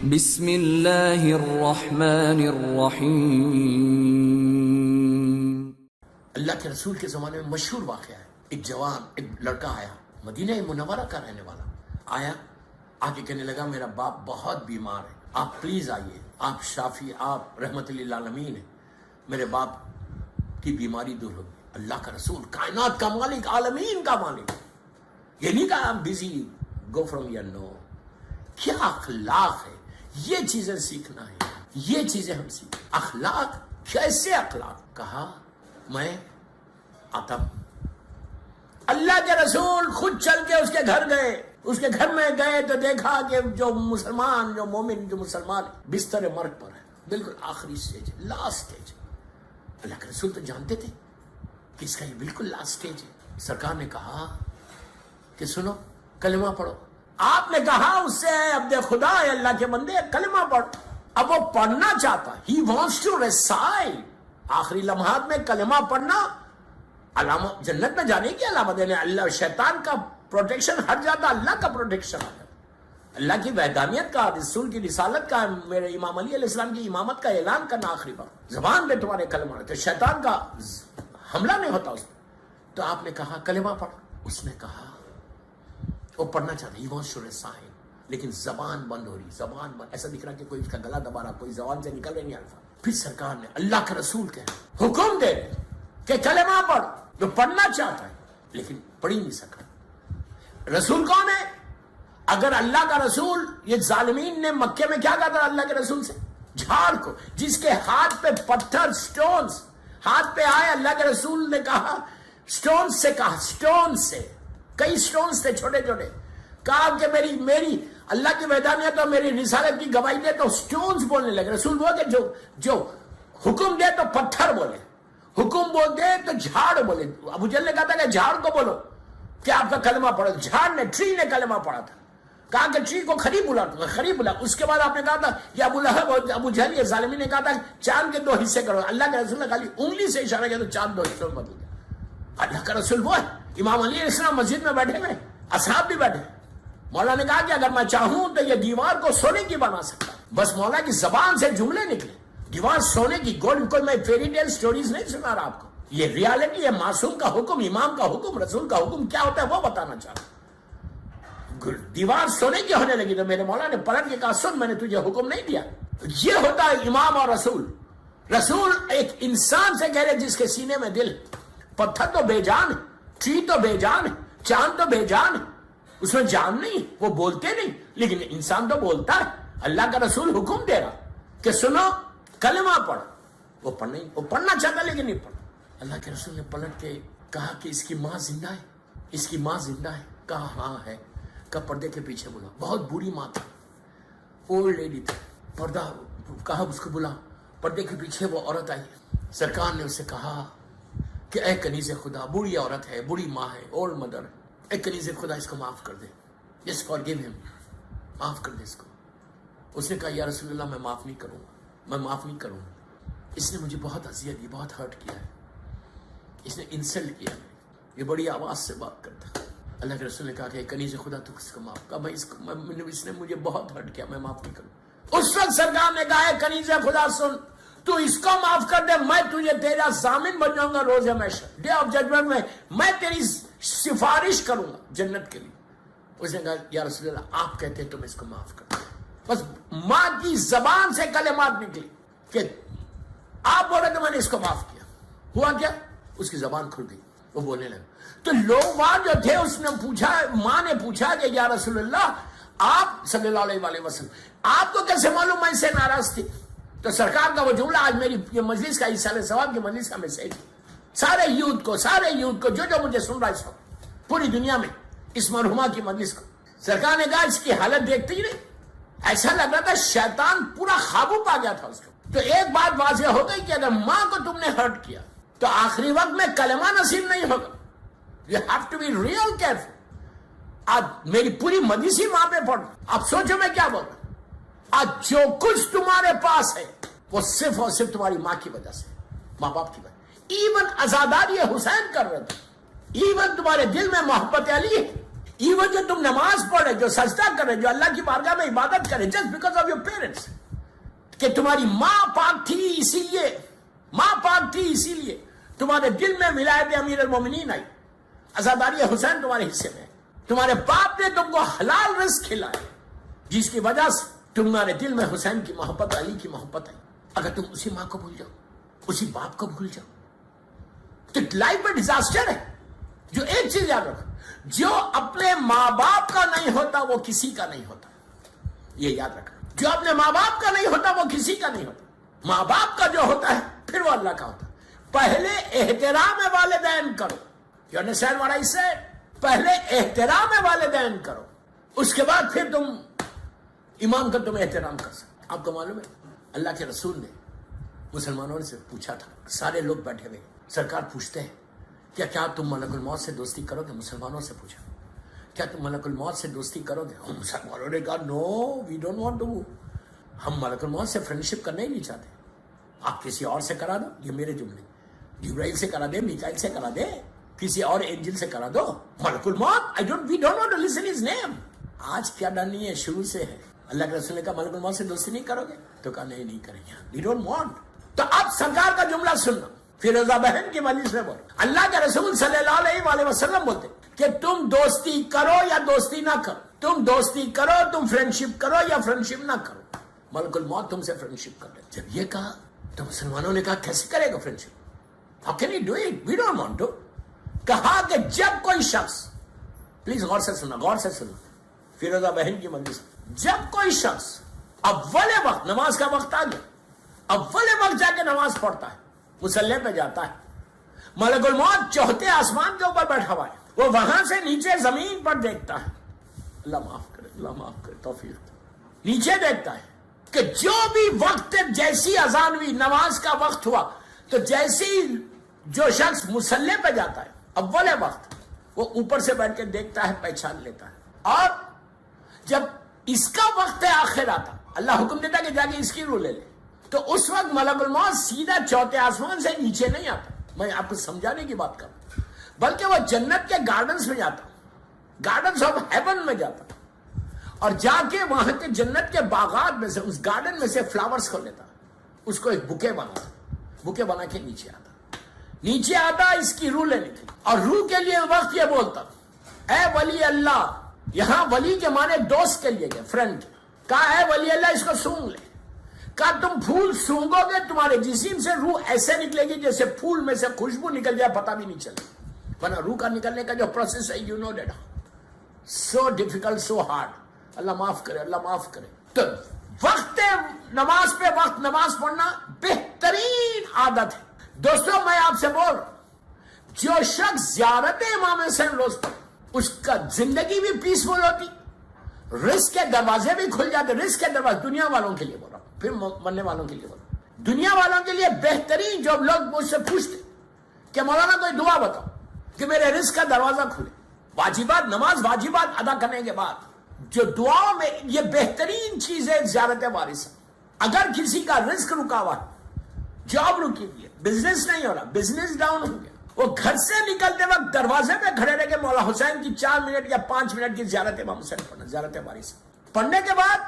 بسم اللہ الرحمن الرحیم۔ اللہ کے رسول کے زمانے میں مشہور واقعہ ہے۔ ایک جوان، ایک لڑکا آیا، مدینہ منورہ کا رہنے والا، آیا آ کے کہنے لگا میرا باپ بہت بیمار ہے، آپ پلیز آئیے، آپ شافی، آپ رحمت للعالمین ہیں، میرے باپ کی بیماری دور ہوگی۔ اللہ کا رسول، کائنات کا مالک، عالمین کا مالک، یہ نہیں کہا I'm busy, go from here, no۔ کیا اخلاق ہے، یہ چیزیں سیکھنا ہے، یہ چیزیں ہم سیکھیں۔ اخلاق، کیسے اخلاق؟ کہا میں آتا ہوں۔ اللہ کے رسول خود چل کے اس کے گھر گئے، اس کے گھر میں گئے تو دیکھا کہ جو مسلمان، جو مومن، جو مسلمان بستر مرگ پر ہے، بالکل آخری سٹیج ہے، لاسٹ سٹیج ہے۔ اللہ کے رسول تو جانتے تھے کہ اس کا یہ بالکل لاسٹ سٹیج ہے۔ سرکار نے کہا کہ سنو، کلمہ پڑھو۔ آپ نے کہا اس سے عبد خدا ہے، اللہ کے بندے، کلمہ پڑھ۔ اب وہ پڑھنا چاہتا، ہی وانٹس ٹو ریسائٹ، آخری لمحات میں کلمہ پڑھنا علامہ جنت میں جانے کی علامت ہے۔ اللہ، شیطان کا پروٹیکشن ہٹ جاتا، اللہ کا پروٹیکشن آ جاتا، اللہ کی وحدانیت کا، رسول کی رسالت کا، میرے امام علی علیہ السلام کی امامت کا اعلان کرنا آخری بار، زبان پہ تمہارے کلمہ رہتے، شیطان کا حملہ نہیں ہوتا اس میں۔ تو آپ نے کہا کلمہ پڑھ۔ اس نے کہا وہ پڑھنا چاہتا، ہی وانٹس ٹو ریسائٹ، لیکن زبان بند ہو رہی، زبان بند، ایسا دکھ رہا کہ کوئی اس کا گلا دبا رہا، کوئی زبان سے نکل رہے نہیں الفاظ۔ پھر سرکار نے، اللہ کا رسول کہہ رہے، حکم دے رہے کہ کلمہ پڑھ، جو پڑھنا چاہتا ہے لیکن پڑھ ہی نہیں سکا۔ رسول کون ہے؟ اگر اللہ کا رسول، یہ ظالمین نے مکے میں کیا کہا تھا اللہ کے رسول سے؟ جھاڑ کو، جس کے ہاتھ پہ پتھر، سٹونز ہاتھ پہ آئے، اللہ کے رسول نے کہا سٹونز سے، کہا سٹونز سے، کئی سٹونز تھے چھوٹے چھوٹے، کہا کہ میری اللہ کی وحدانیت اور میری رسالت کی گواہی دے، تو سٹونز بولنے لگے۔ رسول وہ کہ جو حکم دے تو پتھر بولے، حکم بول دے تو جھاڑ بولے۔ ابو جہل نے کہا تھا کہ جھاڑ کو بولو کہ آپ کا کلمہ پڑھو، جھاڑ نے، ٹری نے کلمہ پڑھا تھا، کہا کہ ٹری کو خری بلا، خری بلا۔ اس کے بعد آپ نے کہا تھا یہ ابو لہب اور ابو جہل، یہ ظالمین نے کہا تھا چاند کے 2 حصے کرو۔ اللہ کے رسول نے خالی انگلی سے اشارہ کیا تو چاند 2 حصوں میں بدل گیا۔ اللہ کا رسول وہ ہے۔ امام علی علیہ السلام مسجد میں بیٹھے ہوئے، اصحاب بھی بیٹھے۔ مولا نے کہا کہ اگر میں چاہوں تو یہ دیوار کو سونے کی بنا سکتا، بس مولا کی زبان سے جملے نکلے، دیوار سونے کی، گولڈ۔ کوئی میں فیری ٹیل سٹوریز نہیں سنا رہا آپ کو، یہ ریالٹی ہے، معصوم کا حکم، امام کا حکم، رسول کا حکم کیا ہوتا ہے وہ بتانا چاہ رہا۔ دیوار سونے کی ہونے لگی تو میرے مولا نے پلٹ کے کہا سن، میں نے تجھے حکم نہیں دیا۔ یہ ہوتا ہے امام اور رسول۔ رسول ایک انسان سے کہہ رہے جس کے سینے میں دل، پتھر تو بے جان ہے، ٹری تو بے جان ہے، چاند تو بے جان ہے، اس میں جان نہیں، وہ بولتے نہیں، لیکن انسان تو بولتا ہے۔ اللہ کا رسول حکم دے رہا کہ سنو کلمہ پڑھ، وہ پڑھنا چاہتا لیکن نہیں پڑھا۔ اللہ کے رسول نے پلٹ کے کہا کہ اس کی ماں زندہ ہے، اس کی ماں زندہ ہے؟ کہا ہاں ہے۔ کہا پردے کے پیچھے بلا، بہت بوڑھی ماں تھی، اولڈ لیڈی تھی، پردہ، کہا اس کو بلا۔ پردے کے پیچھے وہ عورت آئی، سرکار نے اسے کہا کہ اے کنیز خدا، بوڑھی عورت ہے، بوڑھی ماں ہے، اولڈ مدر، اے کنیز خدا اس کو معاف کر دے، جس فارگیو ہم، معاف کر دے اس کو۔ اس نے کہا یا رسول اللہ میں معاف نہیں کروں گا، میں معاف نہیں کروں گا، اس نے مجھے بہت اذیت دی، بہت ہرٹ کیا ہے، اس نے انسلٹ کیا، یہ بڑی آواز سے بات کرتا ہے۔ اللہ کے رسول نے کہا کہ کنیز خدا تو اس کو معاف کر، میں اس نے مجھے بہت ہرٹ کیا، میں معاف نہیں کروں۔ اس وقت سرکار نے کہا ہے کنیز خدا سن، تو اس کو معاف کر دے، میں تجھے تیرا ضامن بن جاؤں گا روز محشر، ڈے آف ججمنٹ میں تیری سفارش کروں گا جنت کے لیے۔ اس نے کہا یا رسول اللہ آپ کہتے تو میں اس کو معاف کر دوں۔ بس ماں کی زبان سے کلمات نکلی کہ آپ بولے تو میں نے اس کو معاف کیا۔ ہوا کیا؟ اس کی زبان کھل گئی، وہ بولنے لگا۔ تو لوگ وہاں جو تھے، اس نے پوچھا، ماں نے پوچھا کہ یا رسول اللہ آپ صلی اللہ علیہ وسلم، آپ کو کیسے معلوم میں اس سے ناراض تھی؟ تو سرکار کا وہ جملہ آج میری یہ مجلس کا، اس سال ثواب کی مجلس کا میسیج، سارے یوتھ کو جو مجھے سن رہا ہے اس وقت پوری دنیا میں، اس مرحومہ کی مجلس کو، سرکار نے کہا اس کی حالت دیکھتی ہی نہیں، ایسا لگ رہا تھا شیطان پورا قابو پا گیا تھا اس کو۔ تو ایک بات واضح ہو گئی کہ اگر ماں کو تم نے ہرٹ کیا تو آخری وقت میں کلمہ نصیب نہیں ہوگا۔ You have to be real careful۔ آج میری پوری مجلس ہی ماں پہ پڑھ، اب سوچو میں کیا بول رہا ہوں۔ آج جو کچھ تمہارے پاس ہے وہ صرف اور صرف تمہاری ماں کی وجہ سے، ماں باپ کی وجہ۔ ایون عزاداری حسین کر رہے تھے، ایون تمہارے دل میں محبت علی ہے، ایون جو تم نماز پڑھے, جو سجدہ کرے, جو اللہ کی بارگاہ میں عبادت کرے, just because of your parents, کہ تمہاری ماں پاک تھی اسی لیے, ماں پاک تھی اسی لیے تمہارے دل میں ولایت امیر المومنین آئی, عزاداری حسین تمہارے حصے میں, تمہارے باپ نے تم کو حلال رزق کھلایا جس کی وجہ سے تمہارے دل میں حسین کی محبت, علی کی محبت آئی. اگر تم اسی ماں کو بھول جاؤ, اسی باپ کو بھول جاؤ, تو لائف میں ڈیزاسٹر ہے. جو ایک چیز یاد رکھو, جو اپنے ماں باپ کا نہیں ہوتا وہ کسی کا نہیں ہوتا, یہ یاد رکھنا. جو اپنے ماں باپ کا نہیں ہوتا وہ کسی کا نہیں ہوتا. ماں باپ کا جو ہوتا ہے پھر وہ اللہ کا ہوتا ہے. پہلے احترام والدین کرو. You understand what I said? پہلے احترام والدین کرو, اس کے بعد پھر تم امام کا تم احترام کر سکتے. آپ کو معلوم ہے اللہ کے رسول نے مسلمانوں سے پوچھا تھا, سارے لوگ بیٹھے ہوئے, سرکار پوچھتے ہیں کیا تم ملک الموت سے دوستی کرو گے؟ مسلمانوں سے پوچھا, کیا تم ملک الموت سے دوستی کرو گے؟ مسلمانوں نے کہا نو وی ڈونٹ وانٹ ٹو, ہم ملک الموت سے فرینڈشپ کرنا ہی نہیں چاہتے. آپ کسی اور سے کرا دو, یہ میرے جملے, جبرائیل سے کرا دے, میکائیل سے کرا دے, کسی اور اینجل سے کرا دو. ملک الموت we don't want to listen his name. آج کیا ڈرنی ہے, شروع سے ہے. اللہ کے رسول نے کہا ملک الموت سے دوستی نہیں کرو گے؟ تو کہا نہیں کریں گے, وی ڈونٹ وانٹ. تو اب سرکار کا جملہ سننا, فیروزہ بہن کی مجلس میں بول, اللہ کے رسول صلی اللہ علیہ وآلہ وسلم بولتے کہ تم دوستی کرو یا دوستی نہ کرو, تم دوستی کرو, تم فرینڈشپ کرو یا فرینڈشپ نہ کرو, ملک الموت تم سے فرینڈشپ کر لے. جب یہ کہا تو مسلمانوں نے کہا کیسے کرے گا friendship, how can you do it, we don't want to. کہا کہ جب کوئی شخص, پلیز غور سے سننا, غور سے سننا, فیروزہ بہن کی مجلس, جب کوئی شخص اول وقت, نماز کا وقت آ گیا, اول وقت جا کے نماز پڑھتا ہے, مصلی پہ جاتا ہے, ملک الموت چوتھے آسمان کے اوپر بیٹھا ہوا ہے, وہ وہاں سے نیچے زمین پر دیکھتا ہے, اللہ معاف کرے, اللہ معاف کرے, توفیق, نیچے دیکھتا ہے کہ جو بھی وقت, جیسی اذان ہوئی, نماز کا وقت ہوا, تو جیسی جو شخص مصلی پہ جاتا ہے اول وقت, وہ اوپر سے بیٹھ کے دیکھتا ہے, پہچان لیتا ہے. اور جب اس کا وقت آخر آتا, اللہ حکم دیتا کہ جا کے اس کی روح لے لے, تو اس وقت ملک الموت سیدھا چوتھے آسمان سے نیچے نہیں آتا. میں آپ کو سمجھانے کی بات کروں, بلکہ وہ جنت کے گارڈنز میں جاتا, گارڈنز آف ہیون میں جاتا, اور جا کے وہاں کے جنت کے باغات میں سے, اس گارڈن میں سے فلاورز کو لیتا, اس کو ایک بکے بنا کے نیچے آتا اس کی روح لینے کے, اور روح کے لیے وقت یہ بولتا, اے ولی اللہ, یہاں ولی کے معنی دوست کے لیے گئے, فرینڈ. کہا اے ولی اللہ اس کو سونگ لے. کہا تم پھول سونگو گے, تمہارے جسم سے روح ایسے نکلے گی جیسے پھول میں سے خوشبو نکل جائے, پتہ بھی نہیں چلے. ورنہ روح کا نکلنے کا جو پروسیس ہے, you know that, so difficult, so hard. اللہ معاف کرے, اللہ معاف کرے. تو وقت نماز پہ وقت نماز پڑھنا بہترین عادت ہے. دوستوں میں آپ سے بول رہا ہوں, جو شخص زیارت امام حسین روز پڑھے, اس کا زندگی بھی پیسفل ہوتی, رزق کے دروازے بھی کھل جاتے. رزق کے دروازے دنیا والوں کے لیے بول رہا ہوں, پھر مرنے والوں کے لیے بول رہا ہوں. دنیا والوں کے لیے بہترین, جو لوگ مجھ سے پوچھتے کہ مولانا کوئی دعا بتاؤ کہ میرے رزق کا دروازہ کھلے, واجبات, نماز واجبات ادا کرنے کے بعد جو دعاؤں میں یہ بہترین چیز ہے زیارت وارثہ. اگر کسی کا رزق رکا ہوا ہے, جاب رکی ہوئی ہے, بزنس نہیں ہو رہا, بزنس ڈاؤن ہو گیا, وہ گھر سے نکلتے وقت دروازے پہ کھڑے رہ کے مولا حسین کی 4 منٹ یا 5 منٹ کی زیارت امام حسین پڑھنا, زیارت وارثہ پڑھنے کے بعد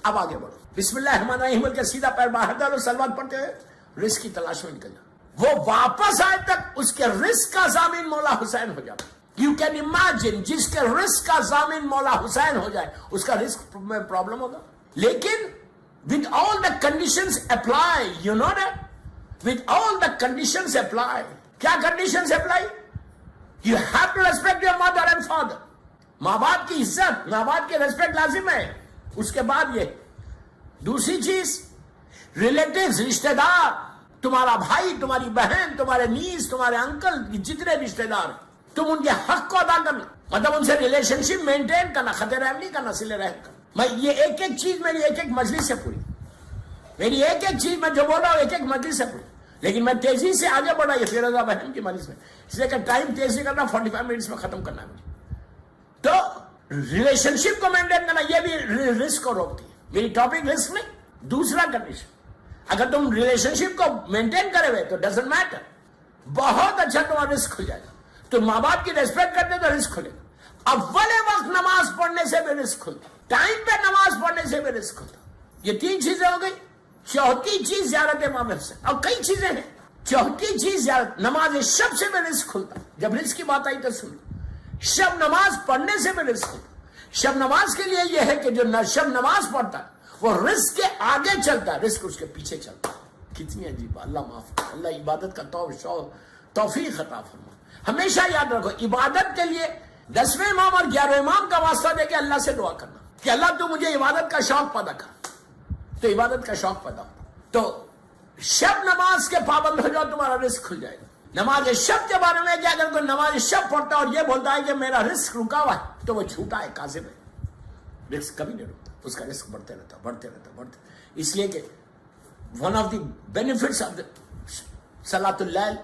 اب آگے بڑھو, بسم اللہ الرحمن الرحیم کے سیدھا پیر باہر ڈالو, سلوات پڑھتے ہوئے رزق کی تلاش میں نکل جاؤ. وہ واپس آئے تک اس کے رزق کا ضامن مولا حسین ہو جاتا. یو کین امیجن, جس کے رزق کا ضامن مولا حسین ہو جائے, اس کا رزق میں پرابلم ہوگا. لیکن with all the conditions apply, you know that, with all the conditions apply. کیا conditions apply? You have to respect your mother and father. ماں باپ کی عزت, ماں باپ کی ریسپیکٹ لازم ہے. اس کے بعد یہ دوسری چیز, ریلیٹیوز, رشتہ دار, تمہارا بھائی, تمہاری بہن, تمہارے نیز, تمہارے انکل, جتنے رشتہ دار ہیں, تم ان کے حق کو ادا کرنا, مطلب ان سے ریلیشن شپ مینٹین کرنا, خط رحم نہیں کرنا, صلہ رحم کرنا. میں یہ ایک ایک چیز میری ایک ایک مجلس سے پوری, میری ایک ایک چیز میں جو بول رہا ہوں ایک ایک مجلس سے پوری. لیکن میں تیزی سے آگے بڑھا یہ فیروزہ بہن کی مجلس میں, اس لیے کہ ٹائم تیزی کرنا, 45 منٹس میں ختم کرنا ہے مجھے. تو ریلیشن شپ کو مینٹین کرنا یہ بھی رسک کو روکتی ہے. میری ٹاپک رسک نہیں, دوسرا کنڈیشن, اگر تم ریلیشن شپ کو مینٹین کرے ہوئے تو ڈزنٹ میٹر, بہت اچھا تمہارا رسک کھل جائے گا. تو ماں باپ کی ریسپیکٹ کرتے تو رسک کھلے گا. اول وقت نماز پڑھنے سے بھی رزق کھلتا، ٹائم پہ نماز پڑھنے سے بھی رزق کھلتا. یہ 3 چیزیں ہو گئی. چوتھی چیز زیارت امام حسین. اور کئی چیزیں ہیں. چوتھی چیز زیارت نماز شب سے بھی رزق کھلتا. جب رزق کی بات آئی تو سن لو. شب نماز پڑھنے سے بھی رزق کھلتا. شب نماز کے لیے یہ ہے کہ جو شب نماز پڑھتا ہے وہ رزق کے آگے چلتا ہے، رزق اس کے پیچھے چلتا ہے. کتنی عجیب. اللہ معاف کرے. اللہ عبادت کا توفیق عطا فرما. ہمیشہ یاد رکھو عبادت کے لیے 10ویں امام اور 11ویں امام کا واسطہ دے کے اللہ سے دعا کرنا کہ اللہ تو مجھے عبادت کا شوق پیدا کر. تو عبادت کا شوق پیدا ہوتا تو شب نماز کے پابند ہو جاؤ، تمہارا رزق کھل جائے گا. نماز شب کے بارے میں کیا، اگر کوئی نماز شب پڑھتا اور یہ بولتا ہے کہ میرا رزق رکا ہوا ہے تو وہ جھوٹا ہے، کاذب ہے. رزق کبھی نہیں رکتا، اس کا رزق بڑھتے رہتا بڑھتے رہتا بڑھتے. اس لیے کہ one of the benefits of صلاۃ اللیل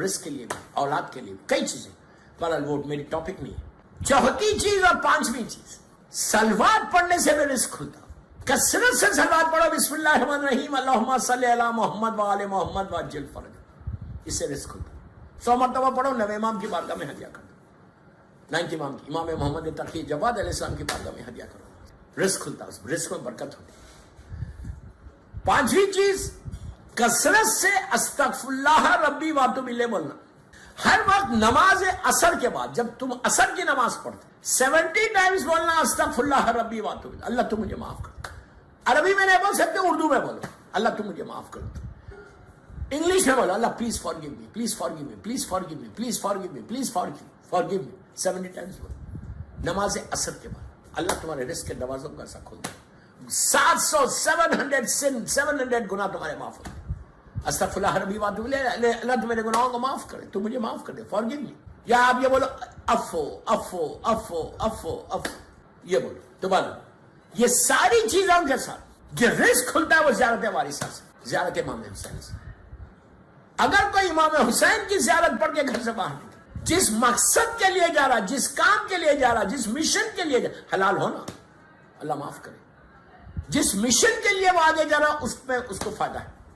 رزق کے لیے بھی، اولاد کے لیے بھی، کئی چیزیں. بہرحال وہ میری ٹاپک نہیں ہے. چوتھی چیز اور 5ویں چیز، سلوات پڑھنے سے بھی رزق کھلتا. کثرت سے سلوات پڑھو. بسم اللہ الرحمن الرحیم اللہم صلی علی محمد وآل محمد وعجل فرج. اس سے رزق کھلتا. 100 مرتبہ پڑھو. 9 امام کی بارگاہ میں ہدیہ کرو. 9 امام کی، امام محمد تقی جواد علیہ السلام کی بارگاہ میں ہدیہ کرو. رزق کھلتا، اس رزق میں برکت ہوتی. 5ویں چیز، کثرت سے استغفر اللہ ربی واتوب الیہ بولنا. ہر وقت نماز عصر کے بعد جب تم عصر کی نماز پڑھتے 70 ٹائمز بولنا استغفر اللہ ربی واتوب الیہ. اللہ تو مجھے معاف کر. عربی میں نہیں بول سکتے، اردو میں بولو اللہ تو مجھے معاف کر. انگلش میں بولو اللہ please forgive me, please forgive me, please forgive me, please forgive me, please forgive me. 70 times بولو نماز عصر کے بعد. اللہ تمہارے رزق کے دروازوں کا ایسا کھول دے. 700 گناہ تمہارے معاف ہوتے. استغفر اللہ ربی واتوب الیہ، اللہ تو میرے گناہوں کو معاف کرے، تو مجھے معاف کر دے، فارگیو می. یا آپ یہ بولو افو افو افو افو افو، یہ بولو دوبارہ. یہ ساری چیزوں کے ساتھ جو رزق کھلتا ہے وہ زیارت وارثہ سے، زیارت امام حسین سے. اگر کوئی امام حسین کی زیارت پڑھ کے گھر سے باہر نکلے، جس مقصد کے لیے جا رہا، جس کام کے لیے جا رہا، جس مشن کے لیے جا رہا، حلال ہونا اللہ معاف کرے. جس مشن کے لیے وہ آگے جا رہا اس میں اس کو فائدہ ہے.